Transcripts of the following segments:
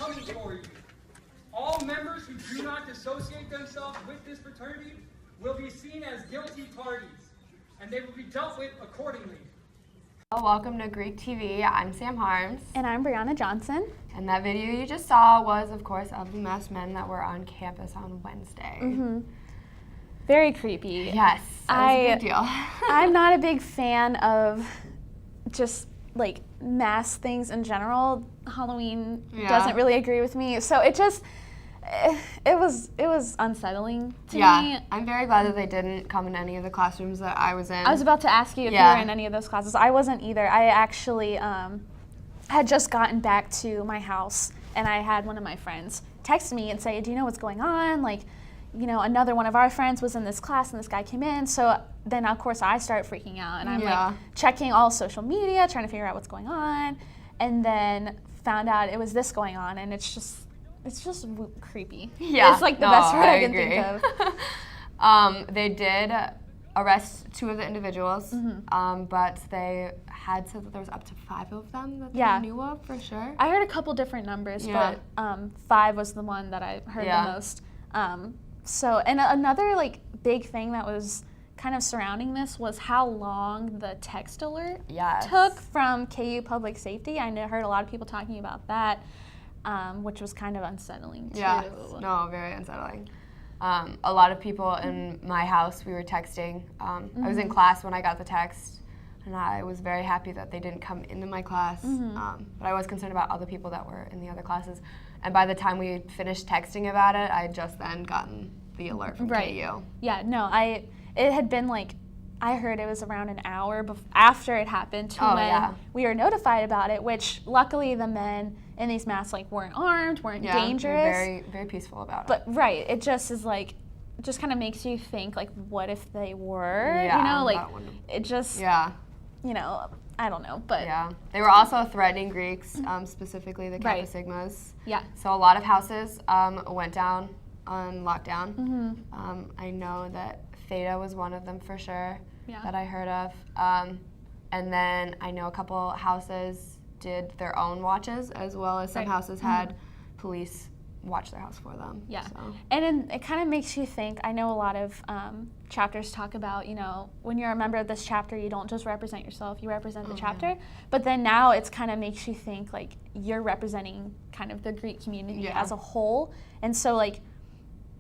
coming for you. All members who do not dissociate themselves with this fraternity will be seen as guilty parties, and they will be dealt with accordingly. Welcome to Greek TV. I'm Sam Harms. And I'm Brianna Johnson. And that video you just saw was, of course, of the masked men that were on campus on Wednesday. Mm-hmm. Very creepy. Yes, that was a big deal. I'm not a big fan of just like mass things in general. Halloween doesn't really agree with me. So it was unsettling to me. I'm very glad that they didn't come in any of the classrooms that I was in. I was about to ask you if you were in any of those classes. I wasn't either. I actually had just gotten back to my house, and I had one of my friends text me and say, do you know what's going on? Like, you know, another one of our friends was in this class and this guy came in. So then, of course, I start freaking out, and I'm like checking all social media, trying to figure out what's going on, and then found out it was this going on, and it's just creepy. Yeah. It's like the best word I can think of. They did arrest 2 of the individuals, but they had said that there was up to 5 of them that they knew of for sure. I heard a couple different numbers, but 5 was the one that I heard the most. So, and another like big thing that was kind of surrounding this was how long the text alert took from KU Public Safety. I heard a lot of people talking about that. Which was kind of unsettling too. Yeah, no, very unsettling. A lot of people in my house, we were texting. I was in class when I got the text, and I was very happy that they didn't come into my class. But I was concerned about other people that were in the other classes. And by the time we finished texting about it, I had just then gotten the alert from KU. Yeah, no, it had been like, I heard it was around an hour after it happened to when we were notified about it, which luckily the men in these masks like weren't armed, weren't dangerous. Very, very peaceful about it. But it just is like, just kind of makes you think like, what if they were? You know, like it just, you know, I don't know, but they were also threatening Greeks, specifically the Kappa Sigmas. Yeah. So a lot of houses went down on lockdown. I know that Theta was one of them for sure that I heard of. And then I know a couple houses did their own watches, as well as some houses had police watch their house for them. Yeah, so. And then it kind of makes you think, I know a lot of chapters talk about, you know, when you're a member of this chapter, you don't just represent yourself, you represent the chapter. But then now it's kind of makes you think like you're representing kind of the Greek community as a whole. And so like,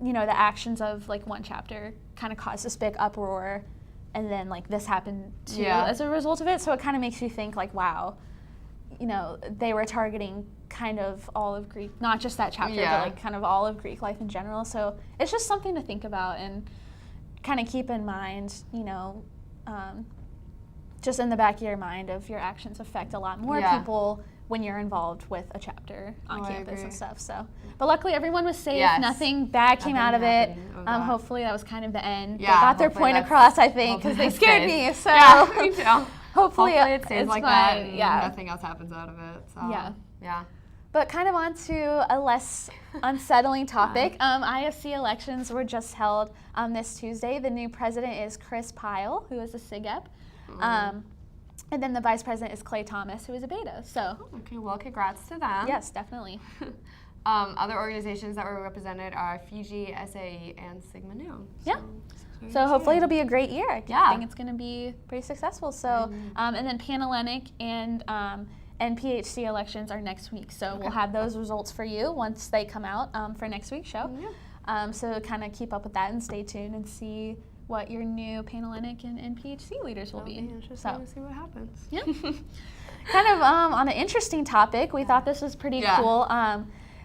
you know, the actions of like one chapter kind of caused this big uproar, and then like this happened too as a result of it. So it kind of makes you think like, wow, you know, they were targeting kind of all of Greek, not just that chapter, but like kind of all of Greek life in general. So it's just something to think about and kind of keep in mind, you know, just in the back of your mind of your actions affect a lot more people when you're involved with a chapter on campus and stuff. So, but luckily everyone was safe. Nothing bad came out of it. Hopefully that was kind of the end. They got their point across, I think, because they scared me. So me too. Hopefully it stays like that and Yeah. nothing else happens out of it. So, yeah. But kind of on to a less unsettling topic. ISC elections were just held this Tuesday. The new president is Chris Pyle, who is a SIGEP. And then the vice president is Clay Thomas, who is a Beta. So okay, well, congrats to them. Yes, definitely. Other organizations that were represented are Fiji, SAE, and Sigma Nu. So hopefully it'll be a great year. I think it's going to be pretty successful. So, and then Panhellenic and NPHC elections are next week. So we'll have those results for you once they come out for next week's show. So kind of keep up with that and stay tuned and see what your new Panhellenic and NPHC leaders will be. Interesting to see what happens. Yeah. Kind of on an interesting topic, we thought this was pretty cool.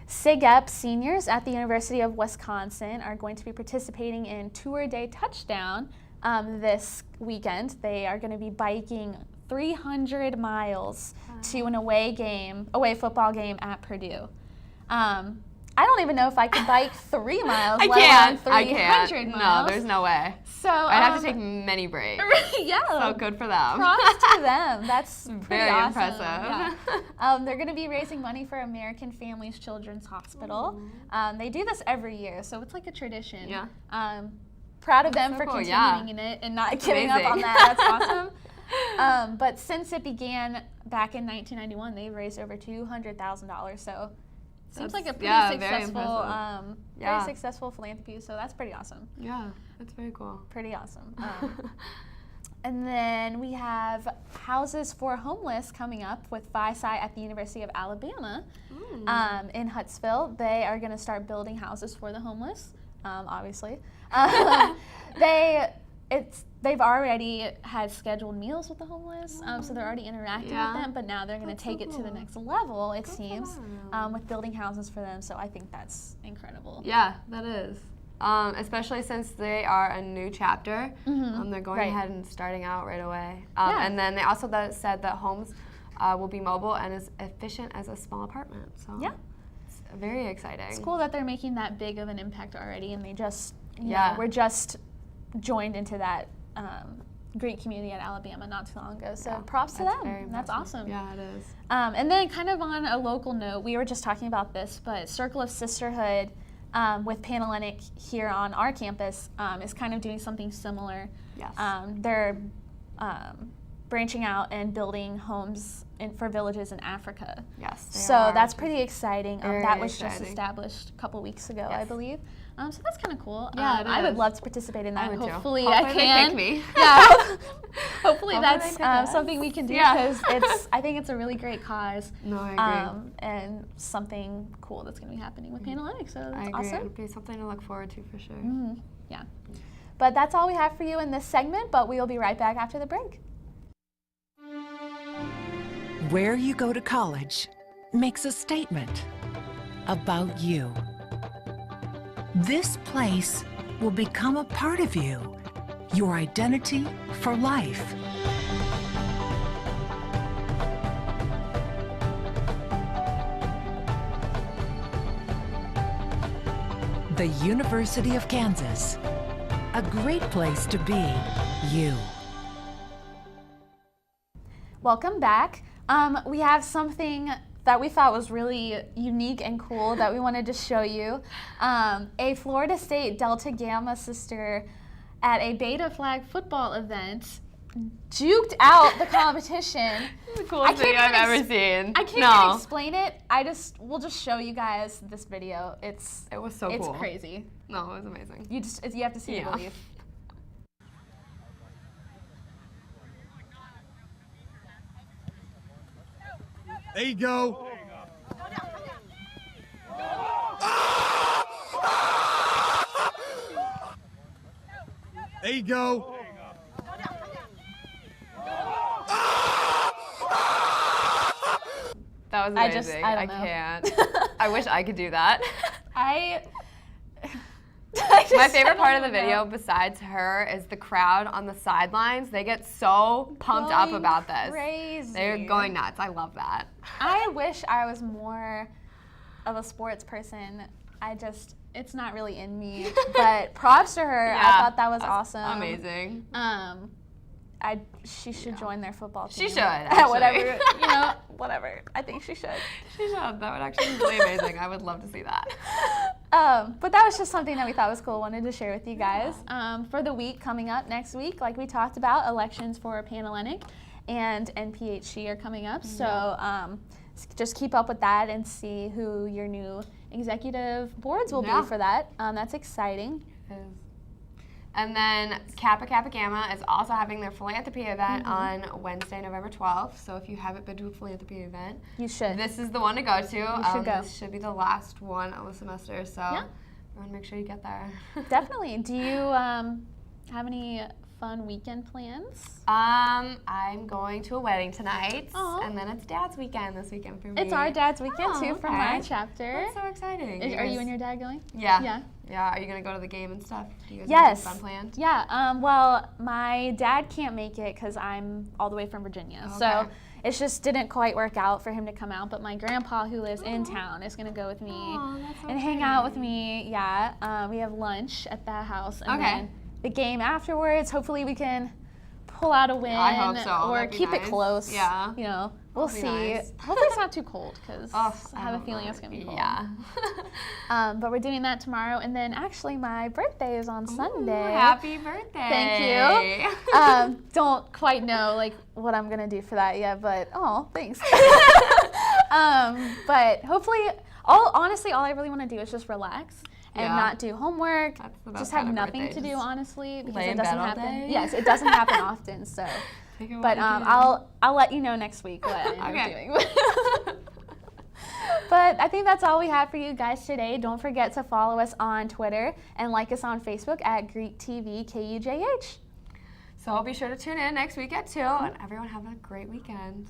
SIGEP seniors at the University of Wisconsin are going to be participating in Tour de Touchdown this weekend. They are going to be biking 300 miles to an away football game at Purdue. I don't even know if I could bike 3 miles, let alone 300 miles. No, there's no way. So I'd have to take many breaks. So good for them. Props to them. That's very awesome. Impressive. They're going to be raising money for American Families Children's Hospital. They do this every year, so it's like a tradition. Proud of them for continuing it and not giving up on that. That's awesome. But since it began back in 1991, they've raised over $200,000. So Seems like a pretty very successful philanthropy, so that's pretty awesome. Yeah, that's very cool. Pretty awesome. And then we have Houses for Homeless coming up with Phi-Sci at the University of Alabama in Huntsville. They are going to start building houses for the homeless, obviously. They've already had scheduled meals with the homeless, so they're already interacting with them, but now they're going to take it to the next level, it seems, with building houses for them, so I think that's incredible. Yeah, that is. Especially since they are a new chapter. They're going ahead and starting out right away. And then they also said that homes will be mobile and as efficient as a small apartment. So it's very exciting. It's cool that they're making that big of an impact already, and they just, we're just joined into that Greek community at Alabama not too long ago. So props to them. That's awesome. Yeah, it is. And then kind of on a local note, we were just talking about this, but Circle of Sisterhood with Panhellenic here on our campus is kind of doing something similar. Yes. They're branching out and building homes for villages in Africa. Yes. So that's pretty exciting. That was just established a couple weeks ago, I believe. So that's kind of cool. Yeah, I would love to participate in that. Hopefully I can. They pick me. Yeah. Hopefully that's something we can do because I think it's a really great cause. No, I agree. And something cool that's going to be happening with Panhellenic. So that's I agree. awesome. It would be something to look forward to for sure. Yeah. But that's all we have for you in this segment, but we will be right back after the break. Where you go to college makes a statement about you. This place will become a part of you, your identity for life. The University of Kansas, a great place to be you. Welcome back. We have something that we thought was really unique and cool that we wanted to show you. A Florida State Delta Gamma sister at a Beta Flag football event juked out the competition. The coolest video I've ever seen. I can't even explain it. We'll just show you guys this video. It was so cool. It's crazy. No, it was amazing. You have to see it to believe. There you go. There you go. That was amazing. I can't. I wish I could do that. My favorite part of the video, besides her, is the crowd on the sidelines. They get so pumped up about this. Crazy. They're going nuts. I love that. I wish I was more of a sports person. It's not really in me. But props to her. Yeah, I thought that was awesome. Amazing. She should join their football team. She should. Actually. Whatever, whatever. I think she should. She should. That would actually be really amazing. I would love to see that. But that was just something that we thought was cool. Wanted to share with you guys. For the week coming up next week, like we talked about, elections for Panhellenic and NPHC are coming up. So just keep up with that and see who your new executive boards will be for that. That's exciting. And then Kappa Kappa Gamma is also having their philanthropy event on Wednesday, November 12th. So if you haven't been to a philanthropy event, you should. This is the one to go to. You should go. This should be the last one of the semester, so you want to make sure you get there. Definitely. Do you have any fun weekend plans? I'm going to a wedding tonight, and then it's Dad's weekend this weekend for me. It's our Dad's weekend too from my chapter. That's so exciting. Are you and your dad going? Yeah. Yeah. Are you gonna go to the game and stuff? Do you guys have fun planned? Yeah. Well, my dad can't make it because I'm all the way from Virginia, so it just didn't quite work out for him to come out. But my grandpa, who lives in town, is gonna go with me and hang out with me. Yeah. We have lunch at that house, and then the game afterwards. Hopefully, we can pull out a win. I hope so. Or keep it close. Yeah. We'll see. Nice. Hopefully, it's not too cold because I have a feeling it's gonna be cold. Yeah. But we're doing that tomorrow, and then actually my birthday is on Sunday. Happy birthday! Thank you. Don't quite know what I'm gonna do for that yet, but thanks. But hopefully honestly, all I really want to do is just relax and not do homework. Just have nothing to do, honestly, because it doesn't happen. Yes, it doesn't happen often. So, but I'll let you know next week what I end up doing. But I think that's all we have for you guys today. Don't forget to follow us on Twitter and like us on Facebook at Greek TV KUJH. So be sure to tune in next week at 2, and everyone have a great weekend.